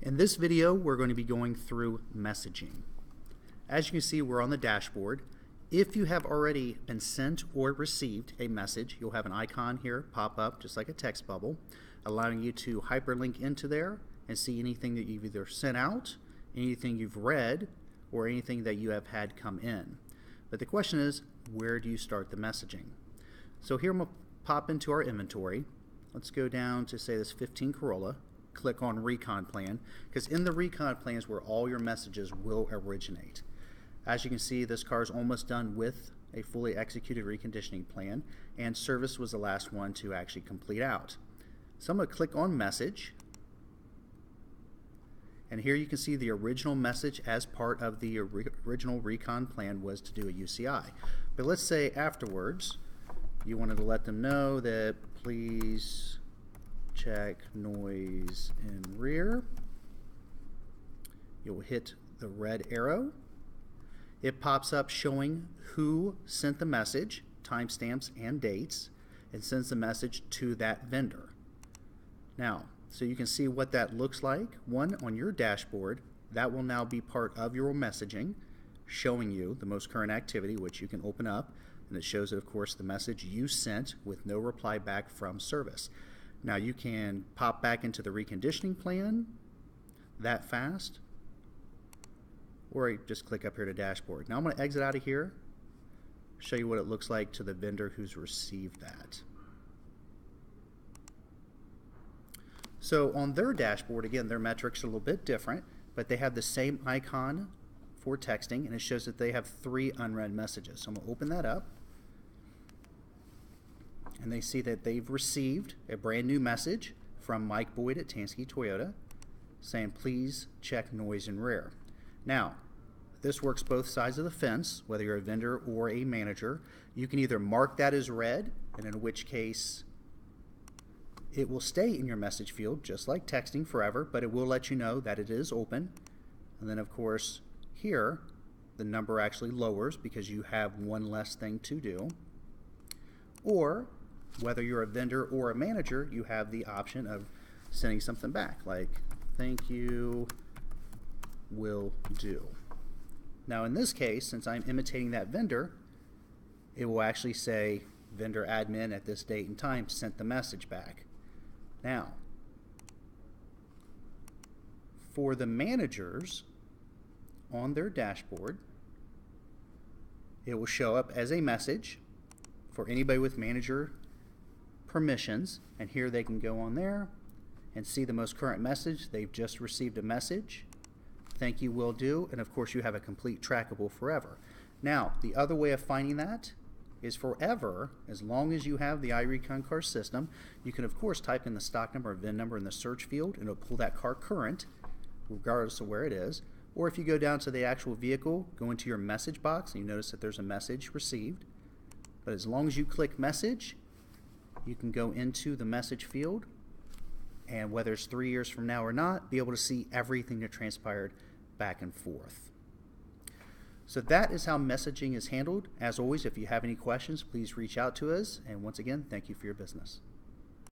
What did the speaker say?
In this video, we're going to be going through messaging. As you can see, we're on the dashboard. If you have already been sent or received a message, you'll have an icon here pop up just like a text bubble, allowing you to hyperlink into there and see anything that you've either sent out, anything you've read, or anything that you have had come in. But the question is, where do you start the messaging? So here I'm going to pop into our inventory. Let's go down to, say, this 15 Corolla. Click on Recon Plan, because in the Recon Plan is where all your messages will originate. As you can see, this car is almost done with a fully executed reconditioning plan, and service was the last one to actually complete out. So I'm going to click on Message, and here you can see the original message as part of the original Recon Plan was to do a UCI. But let's say afterwards you wanted to let them know that please check noise in rear. You'll hit the red arrow. It pops up showing who sent the message, timestamps and dates, and sends the message to that vendor. Now, so you can see what that looks like. One, on your dashboard, that will now be part of your messaging, showing you the most current activity, which you can open up, and it shows, of course, the message you sent with no reply back from service. Now you can pop back into the reconditioning plan that fast, or just click up here to dashboard. Now I'm going to exit out of here, show you what it looks like to the vendor who's received that. So on their dashboard, again, their metrics are a little bit different, but they have the same icon for texting, and it shows that they have 3 unread messages. So I'm going to open that up. And they see that they've received a brand new message from Mike Boyd at Tansky Toyota saying please check noise in rear. Now, this works both sides of the fence, whether you're a vendor or a manager. You can either mark that as read, and in which case it will stay in your message field just like texting forever, but it will let you know that it is open. And then of course here the number actually lowers because you have one less thing to do. Or whether you're a vendor or a manager, you have the option of sending something back like thank you, will do. Now in this case, since I'm imitating that vendor, it will actually say vendor admin at this date and time sent the message back. Now for the managers on their dashboard, it will show up as a message for anybody with manager permissions, and here they can go on there and see the most current message. They've just received a message, thank you, will do, and of course you have a complete trackable forever. Now the other way of finding that is forever, as long as you have the iReconCars system. You can of course type in the stock number or VIN number in the search field and it'll pull that car current regardless of where it is. Or if you go down to the actual vehicle, go into your message box and you notice that there's a message received. But as long as you click message, you can go into the message field, and whether it's 3 years from now or not, be able to see everything that transpired back and forth. So that is how messaging is handled. As always, if you have any questions, please reach out to us. And once again, thank you for your business.